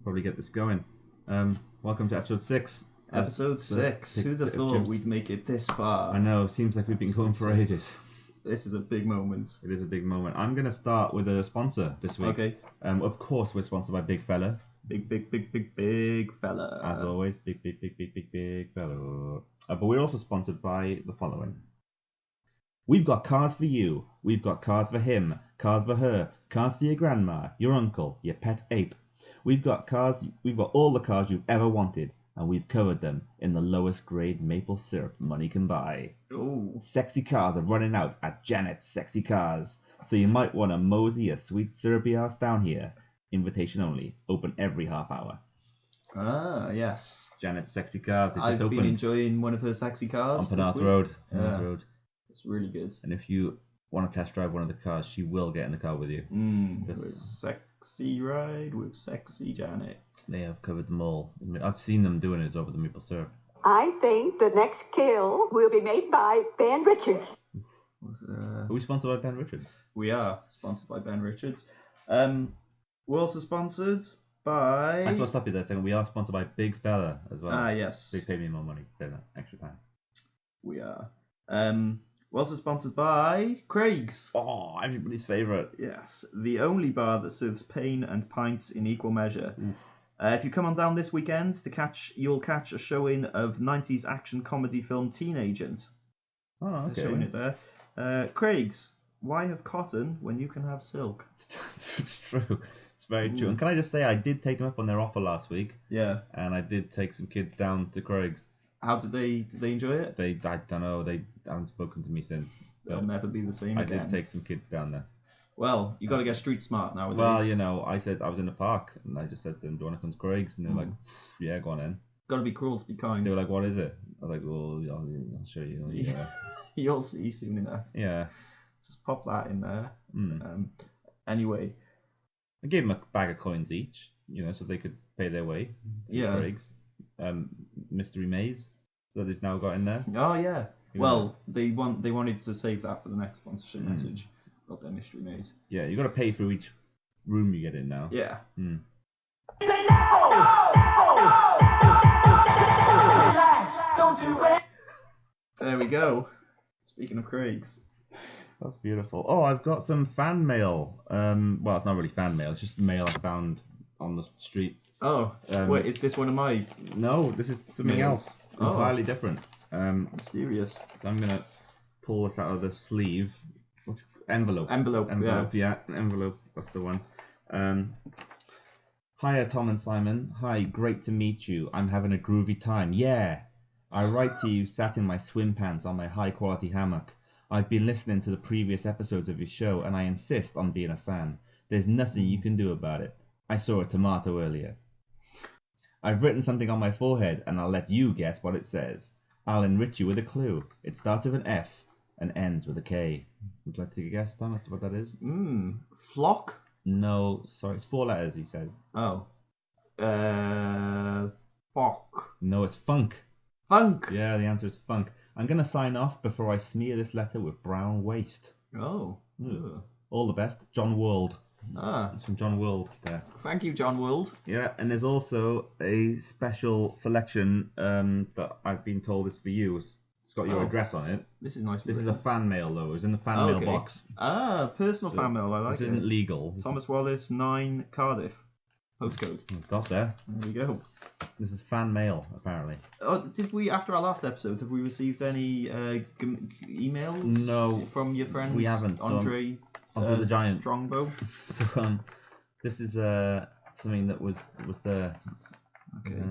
probably get this going. Welcome to episode 6. Episode 6. Who'd have thought we'd make it this far? I know, seems like we've been going for ages. This is a big moment. It is a big moment. I'm going to start with a sponsor this week. Okay. Of course, we're sponsored by Big Fella. Big fella. As always, big fella. But we're also sponsored by the following. We've got cars for you. We've got cars for him. Cars for her. Cars for your grandma, your uncle, your pet ape. We've got cars. We've got all the cars you've ever wanted. And we've covered them in the lowest grade maple syrup money can buy. Ooh. Sexy cars are running out at Janet's Sexy Cars. So you might want to mosey a sweet syrupy ass down here. Invitation only. Open every half hour. Ah, yes. Janet's Sexy Cars. They just I've opened been enjoying one of her sexy cars. on Penarth Road. It's really good. And if you want to test drive one of the cars, she will get in the car with you. Sexy ride with sexy Janet. They have covered them all. I've seen them doing it over the maple syrup. I think the next kill will be made by Ben Richards. Are we sponsored by Ben Richards? We are sponsored by Ben Richards. We're also sponsored by... I just want to stop you there a second. We are sponsored by Big Fella as well. Ah, yes. They pay me more money to say that. Extra time. We are. We're also sponsored by Craig's. Oh, everybody's favourite. Yes, the only bar that serves pain and pints in equal measure. If you come on down this weekend, you'll catch a showing of 90s action comedy film Teen Agent. Oh, okay. They're showing it there. Craig's, why have cotton when you can have silk? It's true. It's very true. And can I just say, I did take them up on their offer last week. Yeah. And I did take some kids down to Craig's. How did they enjoy it? I don't know. They haven't spoken to me since. They'll never be the same again. I did take some kids down there. Well, you got to get street smart nowadays. Well, you know, I said I was in the park and I just said to them, "Do you want to come to Craig's?" And they were like, "Yeah, go on in." Got to be cruel to be kind. They were like, "What is it?" I was like, "Well, I'll show you." Yeah. You'll see soon enough. Yeah. Just pop that in there. Anyway, I gave them a bag of coins each, so they could pay their way to Craig's. Mystery maze that they've now got in there. Oh yeah. Well, they wanted to save that for the next sponsorship message. Got their mystery maze. Yeah, you got to pay for each room you get in now. Yeah. Don't do it. There we go. Speaking of Craig's. That's beautiful. Oh, I've got some fan mail. Well, it's not really fan mail. It's just mail I found on the street. Oh, wait, is this one of my... No, this is something else. Entirely different. Mysterious. So I'm going to pull this out of the sleeve. Envelope. Envelope, yeah. Envelope, that's the one. Hiya, Tom and Simon. Hi, great to meet you. I'm having a groovy time. Yeah. I write to you sat in my swim pants on my high-quality hammock. I've been listening to the previous episodes of your show, and I insist on being a fan. There's nothing you can do about it. I saw a tomato earlier. I've written something on my forehead, and I'll let you guess what it says. I'll enrich you with a clue. It starts with an F and ends with a K. Would you like to take a guess, Tom, as to what that is? Flock? No, sorry, it's 4 letters, he says. Oh. Fock. No, it's funk. Funk? Yeah, the answer is funk. I'm going to sign off before I smear this letter with brown waste. Oh. All the best, John World. It's from John World there. Thank you, John World. Yeah, and there's also a special selection that I've been told is for you. It's got your address on it. This is nice. This is a fan mail, though. It's in the fan mail box. Personal fan mail. I like it. This isn't legal. Thomas Wallace, 9 Cardiff. Postcode. Got there. There we go. This is fan mail, apparently. Oh, did we, after our last episode, have we received any emails? No. From your friends? We haven't. Andre the Giant. Strongbow? So, this is something that was there. Okay.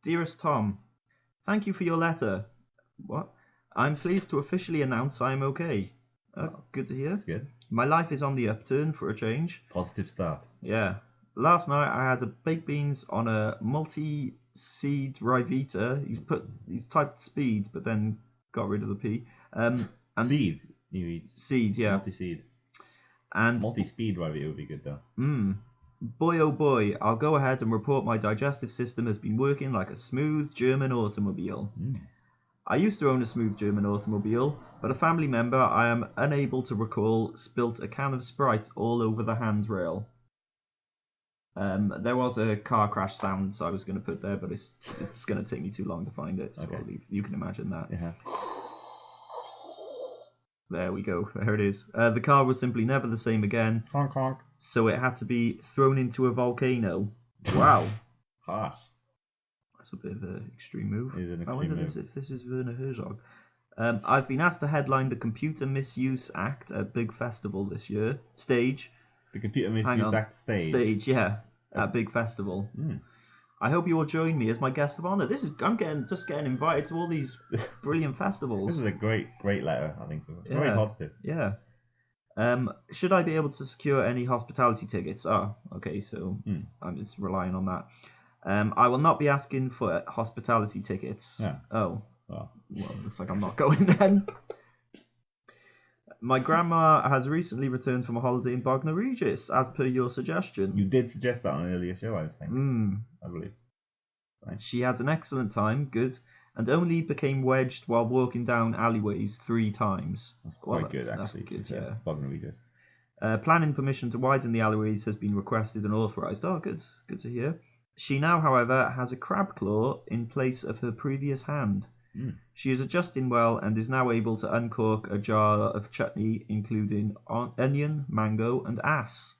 Dearest Tom, thank you for your letter. What? I'm pleased to officially announce I'm okay. That's good to hear. That's good. My life is on the upturn for a change. Positive start. Yeah. Last night I had the baked beans on a multi-seed Rivita. He's typed speed, but then got rid of the P. And seed. You eat seed, yeah. Multi-seed. And multi-speed Rivita would be good though. Boy oh boy, I'll go ahead and report my digestive system has been working like a smooth German automobile. I used to own a smooth German automobile, but a family member I am unable to recall spilt a can of Sprite all over the handrail. There was a car crash sound, so I was going to put there, but it's going to take me too long to find it. So Okay. I'll leave. You can imagine that. Yeah. There we go. There it is. The car was simply never the same again. Honk honk. So it had to be thrown into a volcano. Wow. Harsh. That's a bit of an extreme move. It is an I extreme wonder move. if this is Werner Herzog. I've been asked to headline the Computer Misuse Act at Big Festival this year. Stage. The Computer Hang Misuse on. Act stage. Stage, yeah. At Big Festival. I hope you will join me as my guest of honor. I'm getting invited to all these brilliant festivals. This is a great letter, I think so. It's Yeah. very positive. Yeah. Should I be able to secure any hospitality tickets? Oh, okay, so I'm just relying on that. I will not be asking for hospitality tickets. Yeah. Oh. Well, Well, looks like I'm not going then. My grandma has recently returned from a holiday in Bognor Regis, as per your suggestion. you did suggest that on an earlier show, I think. I believe. Nice. She had an excellent time, good, and only became wedged while walking down alleyways 3 times. That's quite good, That's actually. good, yeah. Bognor Regis. Planning permission to widen the alleyways has been requested and authorised. Oh, good. Good to hear. She now, however, has a crab claw in place of her previous hand. She is adjusting well and is now able to uncork a jar of chutney, including onion, mango, and ass.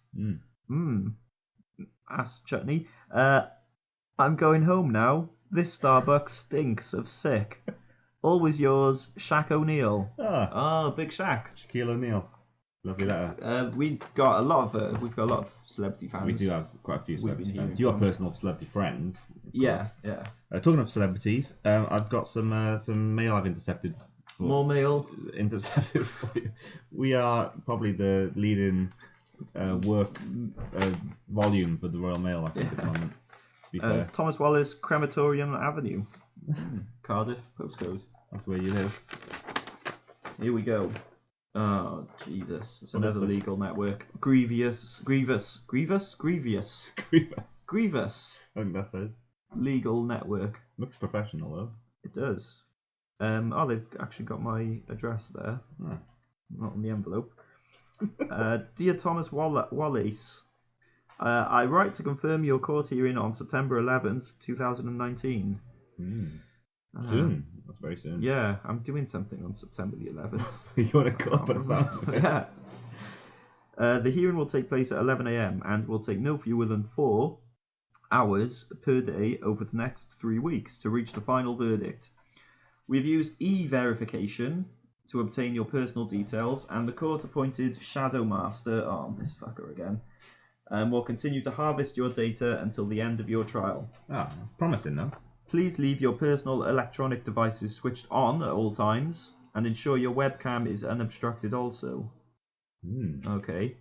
Ass chutney. I'm going home now. This Starbucks stinks of sick. Always yours, Shaq O'Neal. Oh, Big Shaq. Shaquille O'Neal. Lovely letter. We've got a lot of celebrity fans. We do have quite a few We've celebrity been fans. hearing Your from- personal celebrity friends. of Yeah, course. yeah. Talking of celebrities, I've got some mail I've intercepted. More mail. Intercepted for you. We are probably the leading work volume for the Royal Mail, I think, at the moment. To be fair. Thomas Wallace, Crematorium Avenue. Cardiff, postcode. That's where you live. Here we go. Oh, Jesus. It's What is another this? legal network. Grievous. Grievous. Grievous. I think that's it. Legal network. Looks professional, though. It does. They've actually got my address there. Ah. Not on the envelope. Dear Thomas Wallace, I write to confirm your court hearing on September 11th, 2019. Soon. That's very soon. Yeah, I'm doing something on September the 11th. You want to cut, but it sounds of it. Yeah. The hearing will take place at 11 a.m. and will take no fewer than 4 hours per day over the next 3 weeks to reach the final verdict. We've used e-verification to obtain your personal details, and the court-appointed Shadow Master, this fucker again, will continue to harvest your data until the end of your trial. Ah, that's promising, though. Please leave your personal electronic devices switched on at all times, and ensure your webcam is unobstructed also. Okay.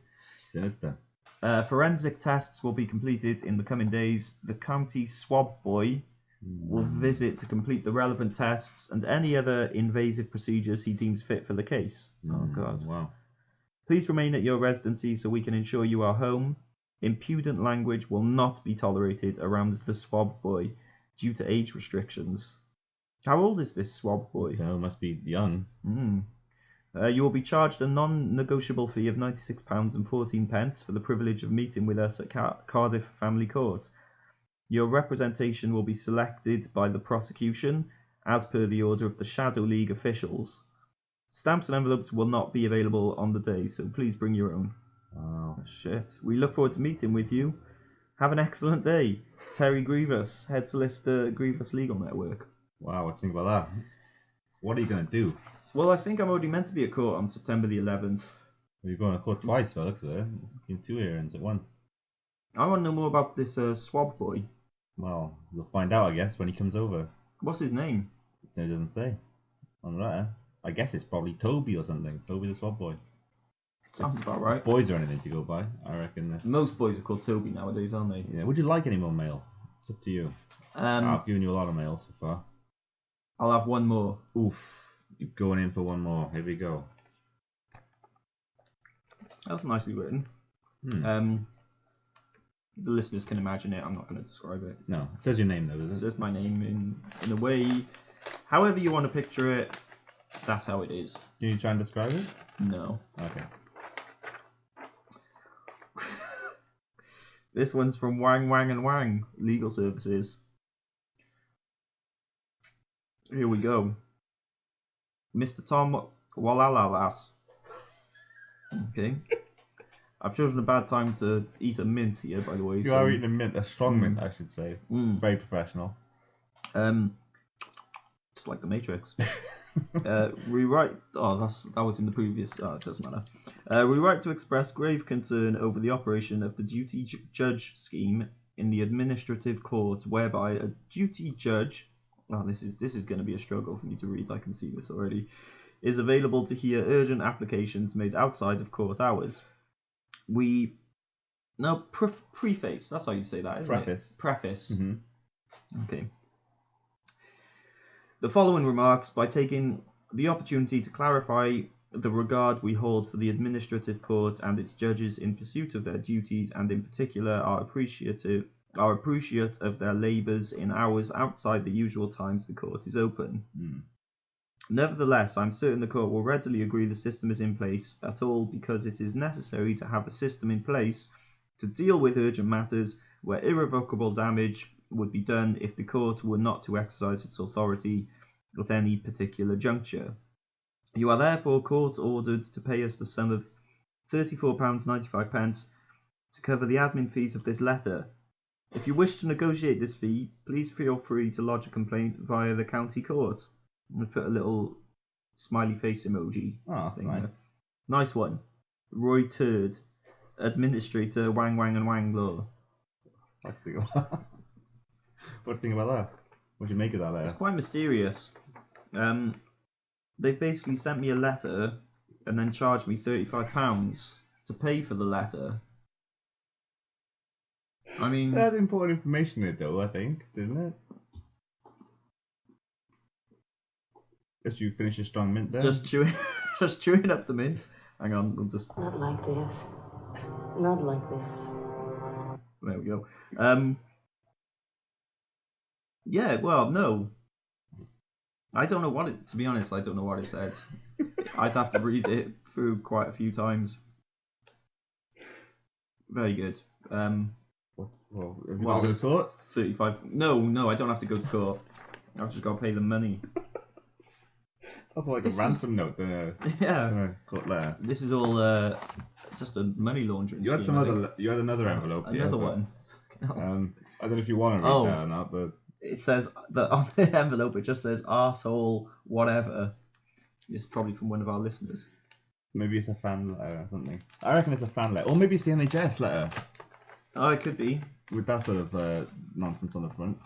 Sinister. Forensic tests will be completed in the coming days. The county swab boy will visit to complete the relevant tests and any other invasive procedures he deems fit for the case. Oh, God. Wow. Please remain at your residency so we can ensure you are home. Impudent language will not be tolerated around the swab boy due to age restrictions. How old is this swab boy? So must be young. You will be charged a non-negotiable fee of £96.14 for the privilege of meeting with us at Cardiff Family Court. Your representation will be selected by the prosecution as per the order of the Shadow League officials. Stamps and envelopes will not be available on the day, so please bring your own. Wow. Shit. We look forward to meeting with you. Have an excellent day. Terry Grievous, Head Solicitor, Grievous Legal Network. Wow, what do you think about that? What are you going to do? Well, I think I'm already meant to be at court on September the 11th. You're going to court twice, by the looks of it. In 2 hearings at once. I want to know more about this swab boy. Well, you'll find out, I guess, when he comes over. What's his name? It doesn't say on the letter. I guess it's probably Toby or something. Toby the swab boy. Sounds about right. Boys are anything to go by, I reckon. This. Most boys are called Toby nowadays, aren't they? Yeah. Would you like any more mail? It's up to you. I've given you a lot of mail so far. I'll have one more. Oof. You're going in for one more. Here we go. That's nicely written. The listeners can imagine it. I'm not going to describe it. No, it says your name though, It does it? says my name in a way. However you want to picture it, that's how it is. Can you try and describe it? No. Okay. This one's from Wang Wang and Wang Legal Services. Here we go. Mr. Tom Walalalas. Okay. I've chosen a bad time to eat a mint here, by the way. You are eating a mint, a strong mint, I should say. Very professional. Just like the Matrix. Rewrite. Oh, that was in the previous. It doesn't matter. We write to express grave concern over the operation of the duty judge scheme in the administrative court, whereby a duty judge. Oh, this is going to be a struggle for me to read. I can see this already. Is available to hear urgent applications made outside of court hours. Preface. That's how you say that, isn't it? Preface. Mm-hmm. Okay. The following remarks, by taking the opportunity to clarify the regard we hold for the administrative court and its judges in pursuit of their duties, and in particular are appreciate of their labours in hours outside the usual times the court is open. Nevertheless, I'm certain the court will readily agree the system is in place at all, because it is necessary to have a system in place to deal with urgent matters where irrevocable damage would be done if the court were not to exercise its authority at any particular juncture. You are therefore court ordered to pay us the sum of £34.95 to cover the admin fees of this letter. If you wish to negotiate this fee, please feel free to lodge a complaint via the county court. I'm going to put a little smiley face emoji. Oh, nice. Nice one. Roy Turd, Administrator, Wang Wang and Wang Law. What do you think about that? What do you make of that letter? It's quite mysterious. They basically sent me a letter and then charged me £35 to pay for the letter. I mean... They had important information in it though, I think, didn't it? Did you finish a strong mint there? Just chewing up the mint. Hang on, we'll just... Not like this. Not like this. There we go. Yeah, well, no. I don't know what it... To be honest, I don't know what it said. I'd have to read it through quite a few times. Very good. Have you got to go to court? 35... No, I don't have to go to court. I've just got to pay them money. That's like a ransom note than a court letter. This is all just a money laundering You had scheme, you had another envelope. Another one. I don't know if you want to read that or not, but it says that on the envelope it just says arsehole whatever. It's probably from one of our listeners. Maybe it's a fan letter or something. I reckon it's a fan letter, or maybe it's the NHS letter. Oh, it could be. With that sort of nonsense on the front.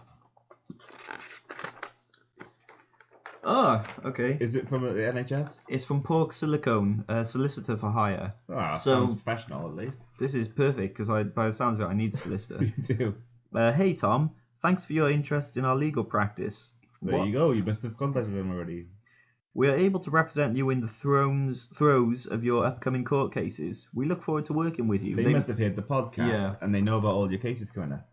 Oh, okay. Is it from the NHS? It's from Pork Silicone, solicitor for hire. Sounds professional at least. This is perfect because by the sounds of it, I need a solicitor. You do. Hey Tom, thanks for your interest in our legal practice. There you go. You must have contacted them already. We are able to represent you in the throes of your upcoming court cases. We look forward to working with you. They must have heard the podcast and they know about all your cases coming up.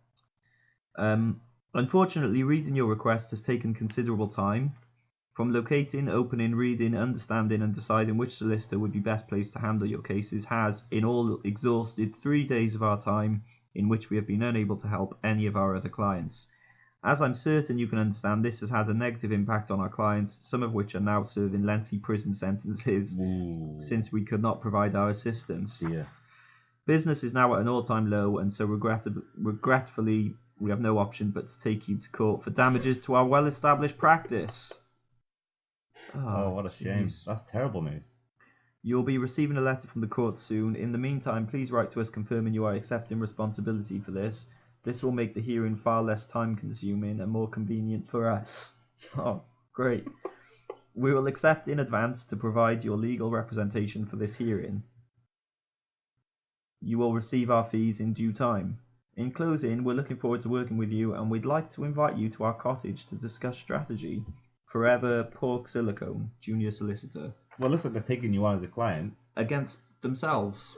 Unfortunately, reading your request has taken considerable time. From locating, opening, reading, understanding and deciding which solicitor would be best placed to handle your cases has, in all, exhausted 3 days of our time in which we have been unable to help any of our other clients. As I'm certain you can understand, this has had a negative impact on our clients, some of which are now serving lengthy prison sentences since we could not provide our assistance. Yeah. Business is now at an all-time low, and so regretfully we have no option but to take you to court for damages to our well-established practice. Oh, what a shame. Geez. That's terrible news. You'll be receiving a letter from the court soon. In the meantime, please write to us confirming you are accepting responsibility for this. This will make the hearing far less time-consuming and more convenient for us. Oh, great. We will accept in advance to provide your legal representation for this hearing. You will receive our fees in due time. In closing, we're looking forward to working with you, and we'd like to invite you to our cottage to discuss strategy. Forever Pork Silicone, Junior Solicitor. Well, it looks like they're taking you on as a client. Against themselves.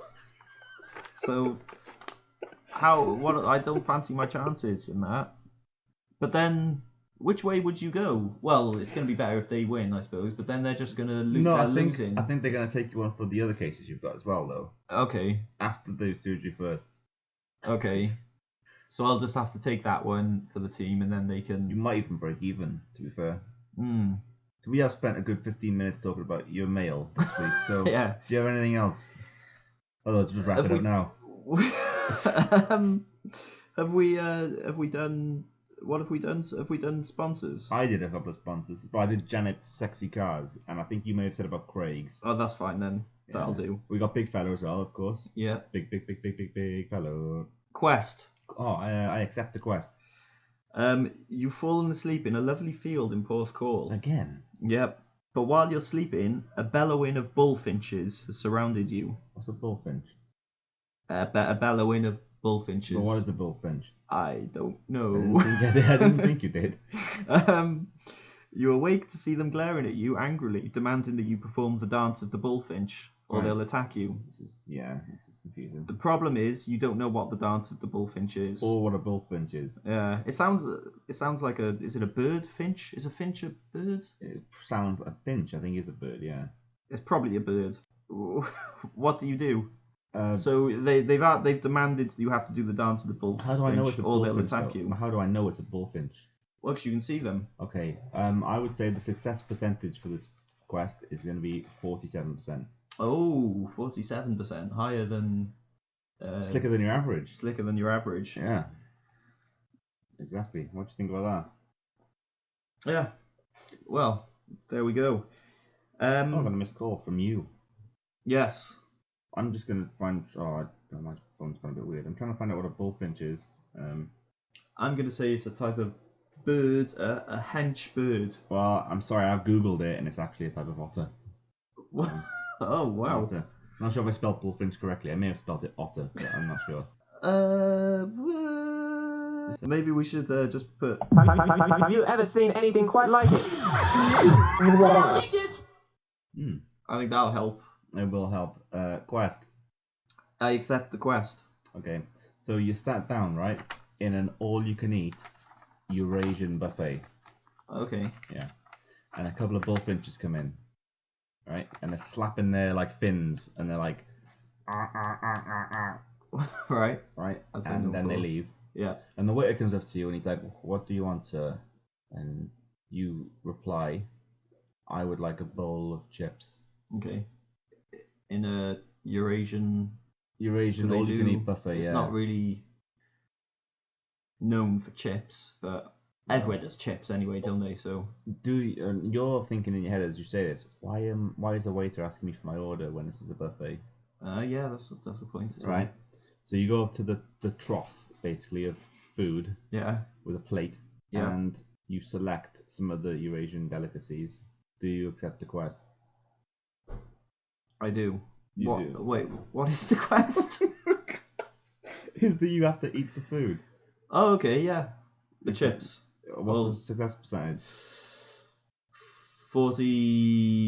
So, I don't fancy my chances in that. But then, which way would you go? Well, it's going to be better if they win, I suppose, but then they're just going to lose. No, I think they're going to take you on for the other cases you've got as well, though. Okay. After they've sued you first. Okay. So I'll just have to take that one for the team, and then they You can. might even break even, to be fair. Hmm. We have spent a good 15 minutes talking about your mail this week, so Yeah. do you have anything else? Otherwise, just wrap it up now. Have we done? What have we done? Have we done sponsors? I did a couple of sponsors, but I did Janet's Sexy Cars, and I think you may have said about Craig's. Oh, that's fine then. Yeah. That'll do. We got Big Fellow as well, of course. Yeah. Big Fellow. Quest. Oh, I accept the quest. You've fallen asleep in a lovely field in Porth Call. Again? Yep. But while you're sleeping, a bellowing of bullfinches has surrounded you. What's a bullfinch? A bellowing of bullfinches. But what is a bullfinch? I don't know. I didn't think you did. You awake to see them glaring at you angrily, demanding that you perform the dance of the bullfinch, or Right. they'll attack you. This is confusing. The problem is you don't know what the dance of the bullfinch is. Or what a bullfinch is. Yeah, it sounds like a. Is it a bird finch? Is a finch a bird? It sounds a finch. I think is a bird. Yeah. It's probably a bird. What do you do? Uh, So they've demanded you have to do the dance of the bullfinch. how do I know it's a or bullfinch? they'll attack though? you. How do I know it's a bullfinch? Well, 'cause you can see them. Okay. I would say the success percentage for this quest is going to be 47%. Oh, 47%, higher than. Slicker than your average. Slicker than your average. Yeah. Exactly. What do you think about that? Yeah. Well, there we go. I got a missed call from you. Yes. I'm just going to find. My phone's gone a bit weird. I'm trying to find out what a bullfinch is. I'm going to say it's a type of bird, a hench bird. Well, I'm sorry, I've googled it and it's actually a type of otter. Oh, It's an wow. otter. I'm not sure if I spelled bullfinch correctly. I may have spelled it otter, but I'm not sure. Maybe we should just put. Have you ever seen anything quite like it? I think that'll help. It will help. Quest. I accept the quest. Okay. So you sat down, right, in an all-you-can-eat Eurasian buffet. Okay. Yeah. And a couple of bullfinches come in, right? And they're slapping their like fins, and they're like, Right. right? That's And then they normal. leave. Yeah. And the waiter comes up to you and he's like, "What do you want, sir?" And you reply, "I would like a bowl of chips." Okay. In a Eurasian Eurasian they all-you-can-eat do- buffet, It's yeah. not really known for chips, but everywhere does chips anyway, don't they? So You're thinking in your head as you say this, why is the waiter asking me for my order when this is a buffet? yeah, that's a point as well. Right. So you go up to the trough, basically, of food Yeah. with a plate, Yeah. and you select some of the Eurasian delicacies. Do you accept the quest? I do. You what? do. Wait, what is the quest? Is that you have to eat the food? Oh, okay, yeah. The chips. What's Well- the success percentage?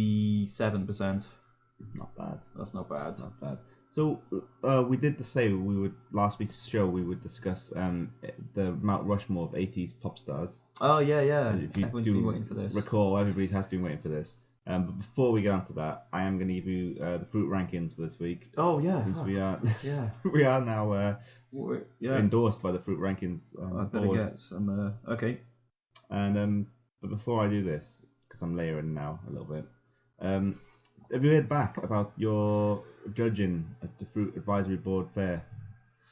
47%. Not bad. That's not bad. That's not bad. So we did say we would last week's show we would discuss the Mount Rushmore of 80s pop stars. Oh, yeah, yeah. If you Everyone's do been waiting for this. recall, everybody has been waiting for this. But before we get onto that, I am going to give you the fruit rankings for this week. Oh, yeah. Since we are Yeah. we are now Yeah. endorsed by the fruit rankings I better board. get some. Okay. And but before I do this, because I'm layering now a little bit, have you heard back about your judging at the Fruit Advisory Board Fair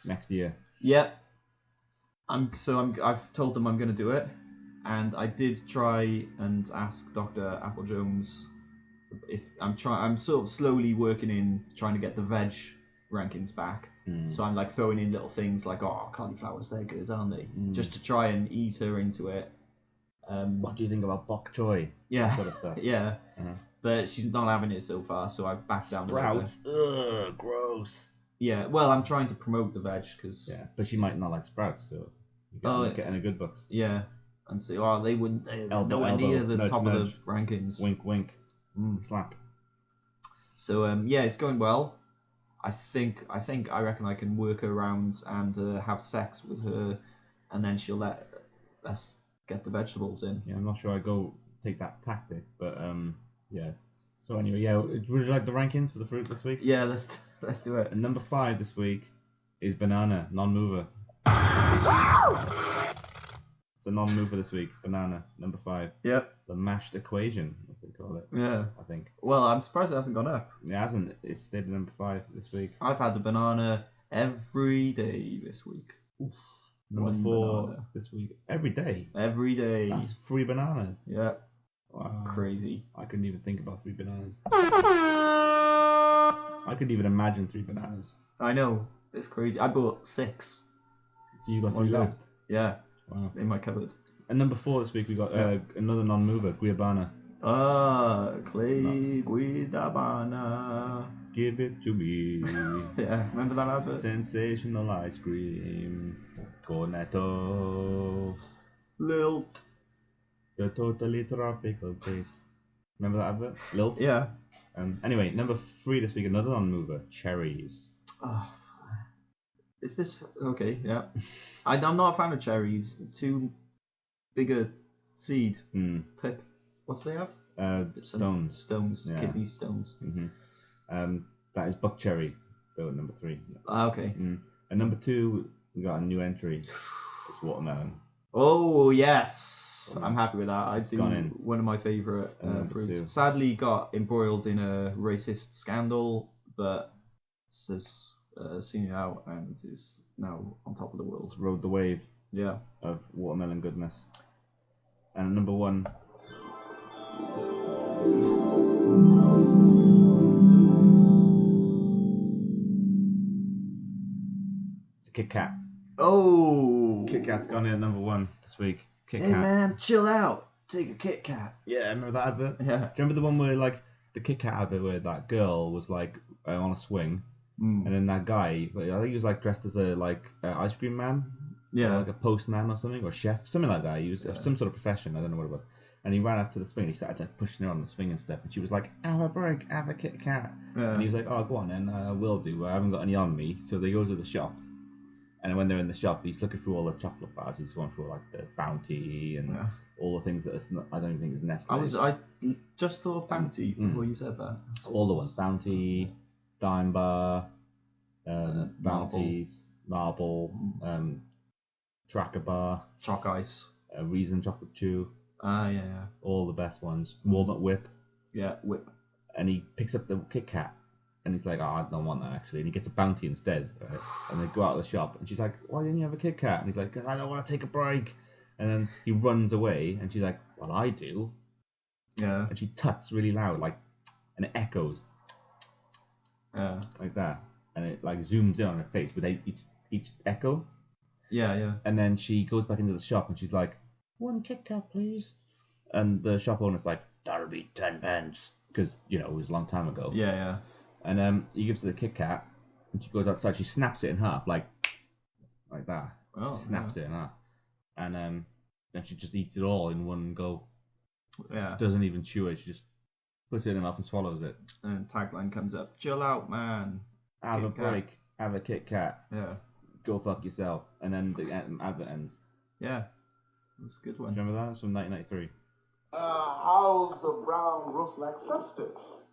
next year? Yep. I've told them I'm going to do it, and I did try and ask Dr. Apple Jones if I'm sort of slowly working in trying to get the veg rankings back. So I'm like throwing in little things like, oh, cauliflowers, they're good, aren't they? Just to try and ease her into it. What do you think about bok choy? Yeah. That sort of stuff. Yeah. Uh-huh. But she's not having it so far, so I've backed down a little bit. Sprouts. Ugh, gross. Yeah, well, I'm trying to promote the veg because Yeah, but she might not like sprouts, so you're getting a good books. yeah, and say, oh, they wouldn't, they're Elbow, nowhere near elbow, the nudge, top nudge. of the rankings. Wink, wink. Slap. So yeah, it's going well. I reckon I can work her around and have sex with her, and then she'll let us get the vegetables in. Yeah, I'm not sure I go take that tactic, but yeah. So anyway, yeah. Would you like the rankings for the fruit this week? Yeah, let's do it. And number 5 this week is banana, non-mover. It's a non-mover this week. Banana, number 5. Yep. The mashed equation, as they call it. Yeah. I think. Well, I'm surprised it hasn't gone up. It hasn't. It's stayed at number 5 this week. I've had the banana every day this week. Number One 4 banana. this week. Every day. Every day. That's 3 bananas. Yeah. Wow. Crazy. I couldn't even think about 3 bananas. I couldn't even imagine 3 bananas. I know. It's crazy. I bought 6. So you got 3 One go. left. Yeah. Wow. In my cupboard. And number 4 this week we got another non-mover, Guiabana. Clay Guidabana. Give it to me. Yeah, remember that advert? Sensational ice cream. Cornetto. Lilt. The totally tropical taste. Remember that advert? Lilt? Yeah. Anyway, number 3 this week, another non-mover, cherries. Oh. Is this okay? Yeah. I'm not a fan of cherries. Too bigger seed. Pick. What do they have? Stones. Stones. Yeah. Kidney stones. That is buck cherry. Go at number 3. Okay. And number 2, we got a new entry. It's watermelon. Oh yes, I'm happy with that. I do gone in. one of my favourite Number fruits. 2. Sadly, got embroiled in a racist scandal, but has seen it out and is now on top of the world. It's rode the wave Yeah. of watermelon goodness. And number 1. It's a Kit Kat. Oh. Kit Kat's gone in at number 1 this week. Kit Hey Kat. man, chill out. Take a Kit Kat. Yeah, remember that advert? Yeah. Do you remember the one where like the Kit Kat advert where that girl was like on a swing, and then that guy, I think he was like dressed as a ice cream man, Yeah. or like a postman or something, or chef, something like that. He was some sort of profession. I don't know what it was. And he ran up to the swing. And he started like pushing her on the swing and stuff. And she was like, "Have a break, have a Kit Kat." Yeah. And he was like, "Oh, go on, then I will do. I haven't got any on me." So they go to the shop. And when they're in the shop, he's looking through all the chocolate bars. He's going through like the Bounty and all the things that I don't even think is Nestle. I just thought of Bounty before you said that. All the ones: Bounty, Dime Bar, Bounties, Marble, Tracker Bar, Chalk Ice. Reason Chocolate Chew. Yeah. All the best ones. Walnut Whip. Yeah, whip. And he picks up the Kit Kat. And he's like, "Oh, I don't want that actually." And he gets a Bounty instead. Right? And they go out of the shop. And she's like, "Why didn't you have a Kit Kat?" And he's like, "Because I don't want to take a break." And then he runs away. And she's like, "Well, I do." Yeah. And she tuts really loud, and it echoes Yeah. like that. And it like zooms in on her face with each echo. Yeah. And then she goes back into the shop and she's like, "1 Kit Kat, please." And the shop owner's like, "That'll be 10 pence." Because, it was a long time ago. Yeah. And he gives her the Kit Kat, and she goes outside. She snaps it in half, like that. Oh, she snaps it in half, and then she just eats it all in one go. Yeah. She doesn't even chew it. She just puts it in her mouth and swallows it. And tagline comes up: "Chill out, man. Have Kit a Kat." break. Have a Kit Kat. Yeah. Go fuck yourself. And then the advert ends. Yeah. That's a good Do one. you remember that? It's from 1993. How's the brown roast-like substance?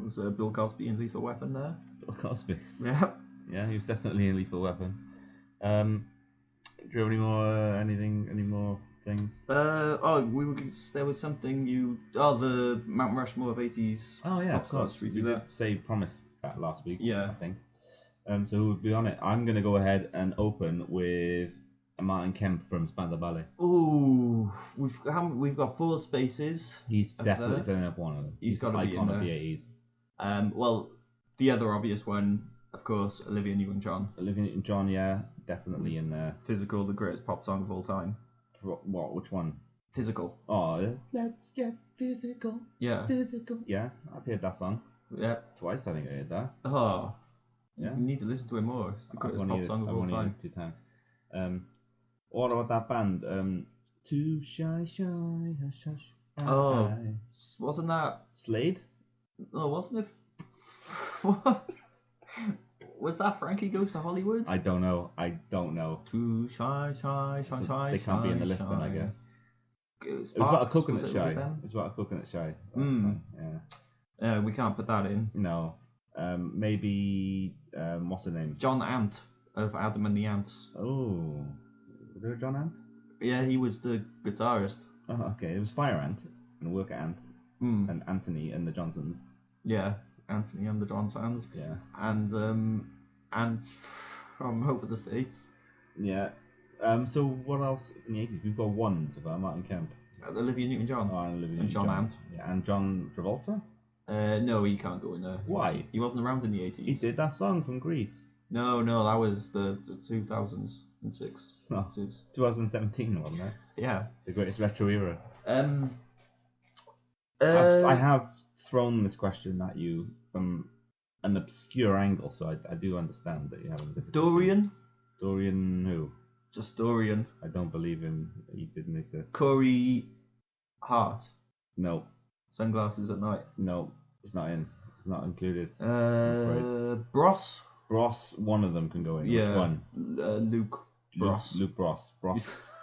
Was Bill Cosby in Lethal Weapon there? Bill Cosby. Yeah. Yeah, he was definitely in Lethal Weapon. Do you have any more things? There was something the Mount Rushmore of 80s. Oh yeah, pop of course. stars. We We do did that. say promise that last week. Yeah. I think. So who would be on it? I'm gonna go ahead and open with Martin Kemp from Spandau Ballet. Ooh, we've got 4 spaces. He's Up definitely there. filling up one of them. He's gotta an be in icon of there. the 80s. Well, the other obvious one, of course, Olivia Newton-John. Olivia Newton-John, yeah, definitely in there. Physical, the greatest pop song of all time. What? Which one? Physical. Oh, let's get physical. Yeah. Physical. Yeah, I've heard that song Yeah. twice. I think I heard that. Oh. Yeah. You need to listen to it more. It's the greatest I've pop only song of I've all only time. heard it 2 times. What about that band? Too shy, hush, hush. Oh. Bye. Wasn't that... Slade? No, wasn't it... What? Was that Frankie Goes to Hollywood? I don't know. Too shy. They can't be in the list then, I guess. It was Sparks, about a coconut was it shy. them? It was about a coconut shy. that Mm. song, Yeah. We can't put that in. No. Maybe. What's her name? John Ant. of Adam and the Ants. Oh, was there a John Ant? Yeah, he was the guitarist. Oh, okay. It was Fire Ant and Worker Ant and Anthony and the Johnsons. Yeah, Anthony and the Johnsons. Yeah. And Ant from Hope of the States. Yeah. So what else in the 80s? We've got one so far, Martin Kemp. Olivia Newton-John. Oh, and Olivia And John Newton-John. Ant. Yeah, and John Travolta? No, he can't go in there. Why? He wasn't around in the 80s. He did that song from Greece. No, that was the 2006. Oh, 2017, wasn't it? Yeah. The greatest retro era. I I have thrown this question at you from an obscure angle, so I do understand that you have a difficulty. Dorian? Dorian who? Just Dorian. I don't believe him. He didn't exist. Corey Hart. No. Sunglasses at Night. No. It's not in. It's not included. Bros? Bros, one of them can go in. Yeah. Which one? Luke Bros. Luke Bros. Bros.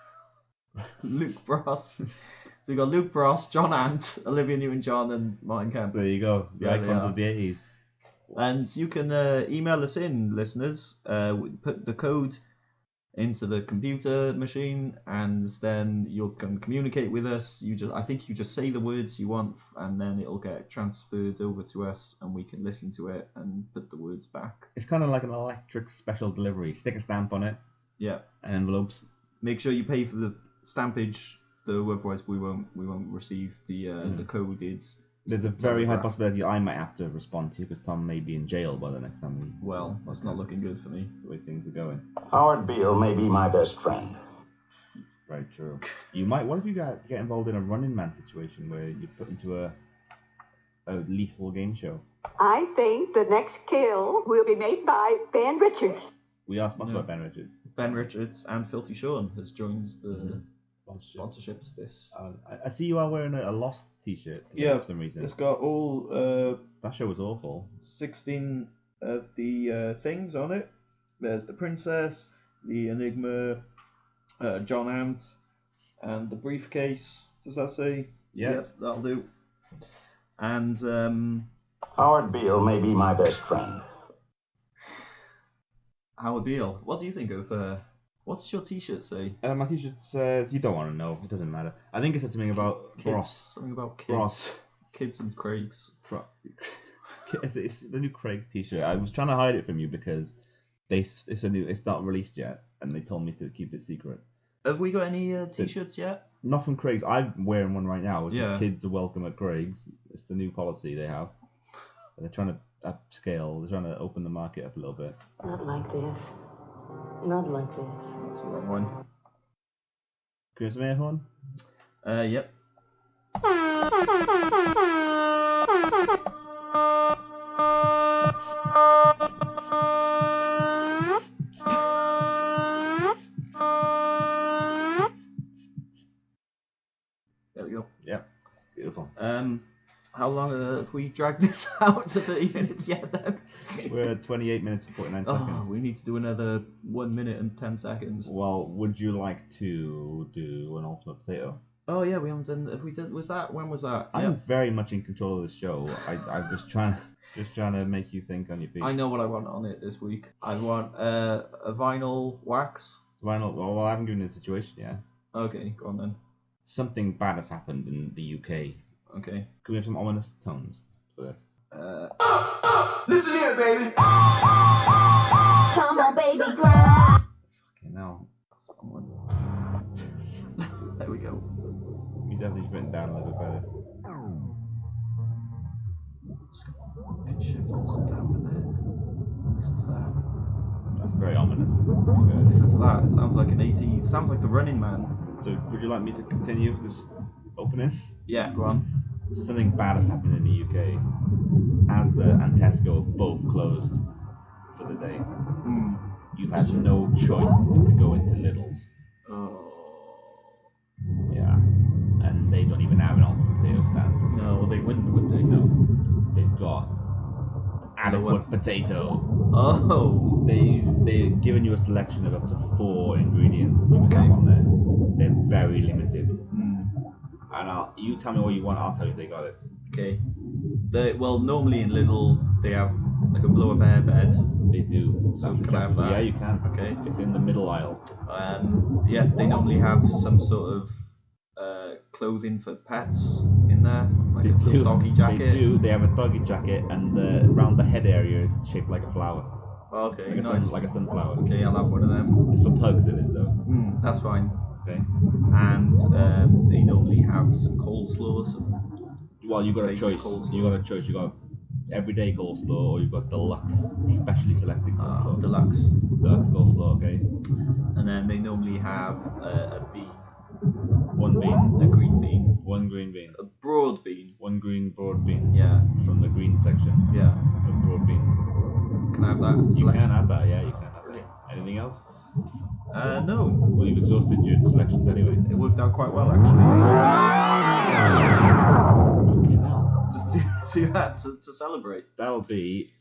Luke Bros. So we got Luke Bros, John Ant, Olivia Newton-John, and Martin Kemp. There you go. The There they icons are. of the 80s. And you can email us in, listeners. Put the code into the computer machine, and then you can communicate with us. I think you just say the words you want, and then it'll get transferred over to us, and we can listen to it and put the words back. It's kind of like an electric special delivery. Stick a stamp on it. Yeah. And envelopes. Make sure you pay for the stampage, though otherwise we won't receive the coded. There's a very high possibility I might have to respond to you because Tom may be in jail by the next time Well, that's not looking good for me. the way things are going. Howard Beale may be my best friend. Very true. You might. What if you get involved in a Running Man situation where you're put into a lethal game show? I think the next kill will be made by Ben Richards. We are sponsored by Ben Richards. Ben Richards and Filthy Sean has joined the sponsorships. This. I see you are wearing a Lost t-shirt today Yeah, for some reason. It's got all That show was awful. 16 of the things on it. There's the Princess, the Enigma, John Ant, and the briefcase. Does that say? Yeah. Yep, that'll do. And Howard Beale may be my best friend. Howard Beale, what do you think of? What does your T-shirt say? My t-shirt says, you don't want to know, it doesn't matter. I think it says something about Kids, Bros. Something about kids. Bros. Kids and Craigs. It's the new Craig's t-shirt. I was trying to hide it from you because it's not released yet, and they told me to keep it secret. Have we got any T-shirts yet? Not from Craig's. I'm wearing one right now. It says Yeah. kids are welcome at Craig's. It's the new policy they have. They're trying to upscale. They're trying to open the market up a little bit. Not like this. Not like this. That's the wrong one. Can you have some air horn? Yep. There we go. Yep. Beautiful. How long have we dragged this out to 30 minutes yet then? We're at 28 minutes and 49 seconds. Oh, we need to do another 1 minute and 10 seconds. Well, would you like to do an ultimate potato? Oh yeah, we haven't done. If we did, when was that? I'm very much in control of the show. I'm just trying to make you think on your feet. I know what I want on it this week. I want a vinyl wax. Vinyl. Well, I haven't given you the situation yet. Okay, go on then. Something bad has happened in the UK. Okay. Can we have some ominous tones for this? Listen here, baby. Come on, baby, grind. Okay, now That's the wrong one. There we go. we definitely written down a little bit better. Pitch shift this down a bit. Listen to that. That's very ominous. To be fair. Listen to that. It sounds like an 80s. Sounds like the Running Man. So, would you like me to continue this opening? Yeah, go on. So something bad has happened in the UK. Asda and Tesco both closed for the day. You've had no choice but to go into Lidl's. Oh. Yeah. And they don't even have an ultimate potato stand. No, they wouldn't, would they? No. They've got adequate potato. Oh. They've given you a selection of up to 4 ingredients you can have on there. They're very limited. And you tell me what you want, I'll tell you if they got it. Okay. Well, normally in Lidl they have Like a blow-up air bed. They do. So That's can I have exactly. that? Yeah, you can. Okay. It's in the middle aisle. Yeah, they normally have some sort of clothing for pets in there, like a little doggy jacket. They do. They have a doggy jacket, and around the head area is shaped like a flower. Okay, Like nice. like a sunflower. Okay, I'll have one of them. It's for pugs, it is though. That's fine. Okay. And they normally have some coleslaw. Well, you got a basic choice. coleslaw. You got a choice. You got everyday coleslaw, or you've got deluxe, specially selected coleslaw. Deluxe. Deluxe coleslaw, okay. And then they normally have a bean. One bean. A green bean. One green bean. A broad bean. One green broad bean. Yeah. From the green section. Yeah. Of broad beans. Can I have that? You can have that, yeah, you can have that. Anything else? No. Well, you've exhausted your selections anyway. It worked out quite well, actually. Okay, now. Just do that to celebrate. That'll be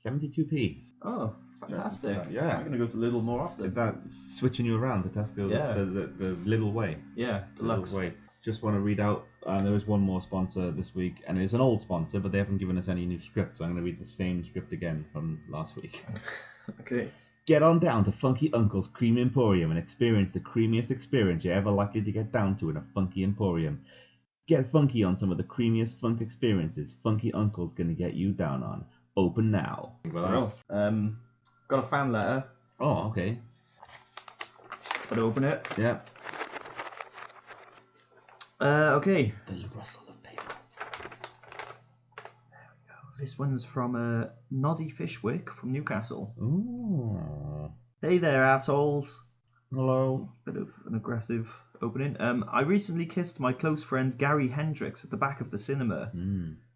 72p. Oh, fantastic. Yeah. I'm going to go to Lidl more often. Is that switching you around to Tesco Yeah. the little way? Yeah, deluxe. Little way. Just want to read out, there is one more sponsor this week, and it's an old sponsor, but they haven't given us any new script, so I'm going to read the same script again from last week. Okay. Get on down to Funky Uncle's Cream Emporium and experience the creamiest experience you're ever likely to get down to in a Funky Emporium. Get funky on some of the creamiest funk experiences Funky Uncle's going to get you down on. Open now. Well, got a fan letter. Oh, okay. Gotta open it. Yeah. Okay. The rustle of paper. This one's from Noddy Fishwick from Newcastle. Ooh. Hey there, assholes. Hello. Bit of an aggressive opening. I recently kissed my close friend Gary Hendricks at the back of the cinema.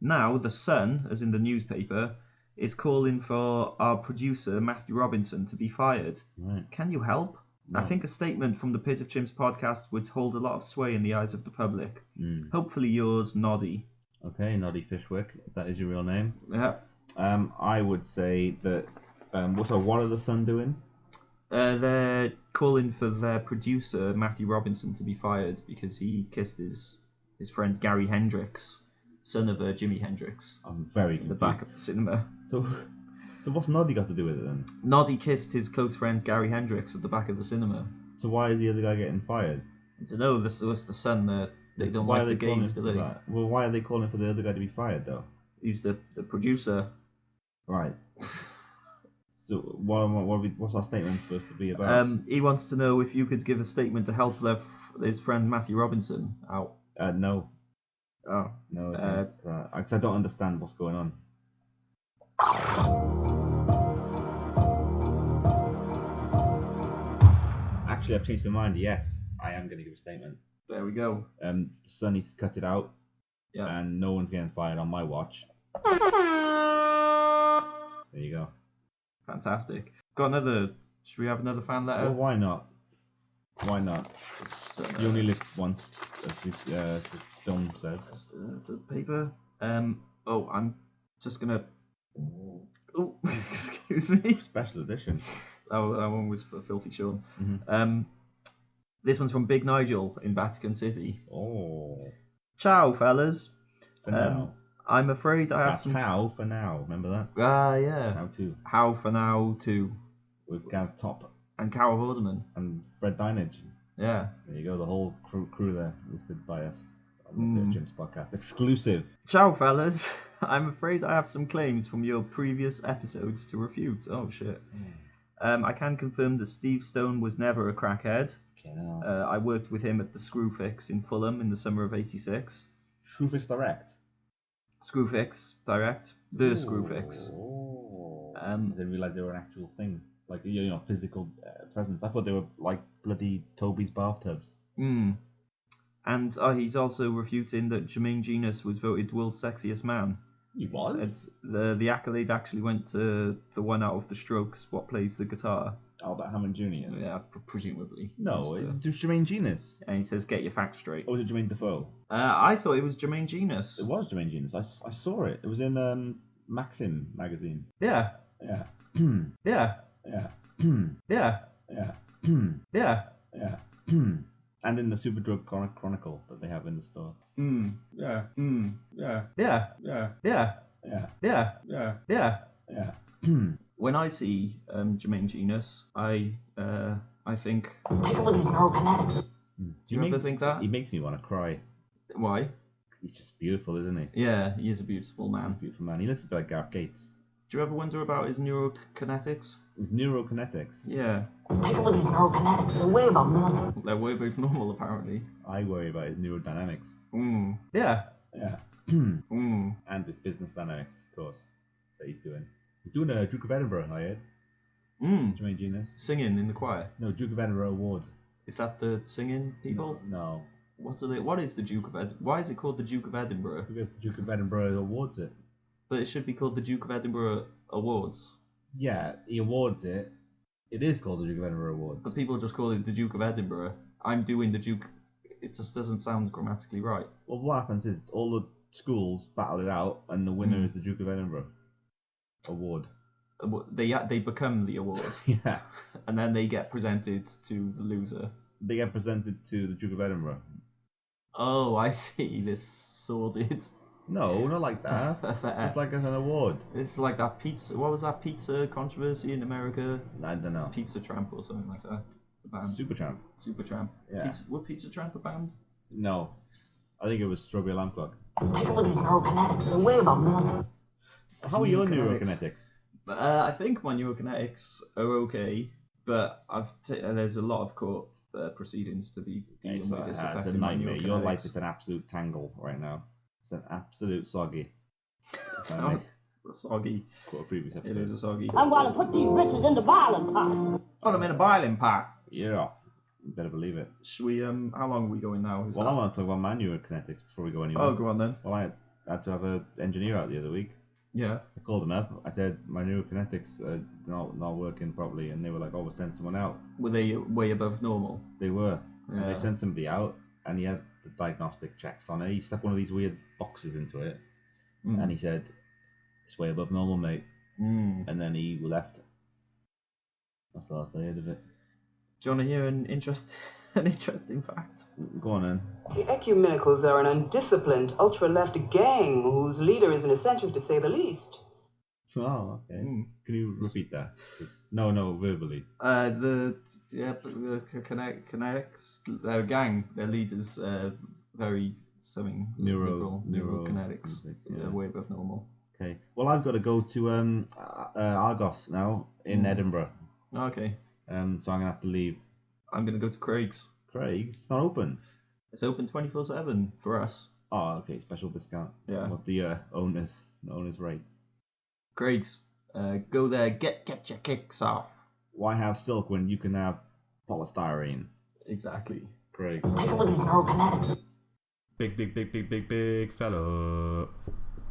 Now the Sun, as in the newspaper, is calling for our producer Matthew Robinson to be fired. Right. Can you help? No. I think a statement from the Pit of Chimps podcast would hold a lot of sway in the eyes of the public. Hopefully yours, Noddy. Okay, Noddy Fishwick, if that is your real name. Yeah. I would say that. What are the Sun doing? They're calling for their producer Matthew Robinson to be fired because he kissed his friend Gary Hendricks, son of Jimi Hendrix. I'm very in the confused. back of the cinema. So what's Noddy got to do with it then? Noddy kissed his close friend Gary Hendricks at the back of the cinema. So why is the other guy getting fired? I don't know. This was the Sun. They don't Why like are they the calling gays, for do they? that? Well, why are they calling for the other guy to be fired though? He's the producer. Right. So what's our statement supposed to be about? He wants to know if you could give a statement to help his friend Matthew Robinson out. No. Oh. No, because I don't understand what's going on. Actually, I've changed my mind. Yes, I am going to give a statement. There we go. The Sunny's cut it out, Yeah. and no one's getting fired on my watch. There you go. Fantastic. Got another. Should we have another fan letter? Well, why not? Why not? Just, You only live once, as this film says. Just, the paper. Oh, I'm just gonna. Oh, excuse me. Special edition. That one was for Filthy Sean. Mm-hmm. This one's from Big Nigel in Vatican City. Oh. Ciao, fellas. For now. I'm afraid I have That's some. how for now. Remember that? Yeah. How to. How for now too. With Gaz Top And Carol Vorderman. and Fred Dinage. Yeah. There you go. The whole crew there listed by us on the Pit of Chimps podcast. Exclusive. Ciao, fellas. I'm afraid I have some claims from your previous episodes to refute. Oh shit. I can confirm that Steve Stone was never a crackhead. I worked with him at the Screwfix in Fulham in the summer of '86. Screwfix Direct. Screwfix Direct. The Screwfix. Oh. I didn't realise they were an actual thing. Like, physical presence. I thought they were like bloody Toby's bathtubs. And he's also refuting that Jermaine Genius was voted world's sexiest man. He was? The accolade actually went to the one out of the Strokes, what plays the guitar. Albert Hammond Jr. Yeah, presumably. No, it was Jermaine Genius. And he says, get your facts straight. Or was it Jermaine Defoe? I thought it was Jermaine Genius. It was Jermaine Genius. I saw it. It was in Maxim magazine. Yeah. Yeah. Yeah. Yeah. Yeah. Yeah. Yeah. Yeah. And in the Superdrug Chronicle that they have in the store. Yeah. Yeah. Yeah. Yeah. Yeah. Yeah. Yeah. Yeah. Yeah. Yeah. When I see Jermaine Genius, I think. Take a look at his neurokinetics. Do you ever think that? He makes me want to cry. Why? He's just beautiful, isn't he? Yeah, he is a beautiful He's a man. beautiful man. He looks a bit like Gareth Gates. Do you ever wonder about his neurokinetics? His neurokinetics. Yeah, Take a look at his neurokinetics. They're way above normal. they're way above normal apparently. I worry about his neurodynamics. Yeah. Yeah. Mm. And his business dynamics, of course, that he's doing. He's doing a Duke of Edinburgh, I heard. Jermaine Genius. Singing in the choir. No, Duke of Edinburgh Award. Is that the singing people? No. What is the Duke of Edinburgh? Why is it called the Duke of Edinburgh? Because the Duke of Edinburgh awards it. But it should be called the Duke of Edinburgh Awards. Yeah, he awards it. It is called the Duke of Edinburgh Awards. But people just call it the Duke of Edinburgh. I'm doing the Duke. It just doesn't sound grammatically right. Well, what happens is all the schools battle it out, and the winner is the Duke of Edinburgh Award. They become the award. Yeah. And then they get presented to the loser. They get presented to the Duke of Edinburgh. Oh, I see. This sordid. No, not like that. Just like as an award. It's like that pizza. What was that pizza controversy in America? I don't know. PizzaTramp or something like that. The band. Supertramp. Supertramp. Yeah. Were PizzaTramp a band? No. I think it was Strawberry Alarm Clock. Take a look at his neurokinetics. They're way above normal. How are your neurokinetics? I think my neurokinetics are okay, but there's a lot of court proceedings to be dealing with. This It's a affecting my nightmare. Your life neurokinetics. is an absolute tangle right now. It's an absolute soggy. If I Oh, may it's soggy. quote a previous It episode. is a soggy. I'm going to put these bitches in the boiling pot. Put them in a boiling pot. Yeah, you better believe it. Should we? How long are we going now? Well, I want to talk about my neurokinetics before we go anywhere. Oh, go on then. Well, I had to have an engineer out the other week. Yeah. I called them up. I said my neurokinetics are not working properly, and they were like, "Oh, we'll send someone out." Were they way above normal? They were. And Yeah. they sent somebody out, and he had the diagnostic checks on it. He stuck one of these weird boxes into it, and he said, "It's way above normal, mate." And then he left. That's the last I heard of it. Do you want to hear an interesting fact? Go on then. The ecumenicals are an undisciplined ultra-left gang whose leader is an eccentric to say the least. Oh, okay. Can you repeat that? No, verbally. The kinetics, their gang, their leaders, very something neurokinetics. Yeah. Way above normal. Okay. Well, I've got to go to Argos now in Edinburgh. Okay. So I'm gonna have to leave. I'm gonna go to Craig's. Craig's? It's not open. It's open 24/7 for us. Oh, okay. Special discount. Yeah. What the owners rates? Craig's. Go there, get your kicks off. Why have silk when you can have polystyrene? Exactly. Craig's. Take a look at his neurokinetics. Big fella.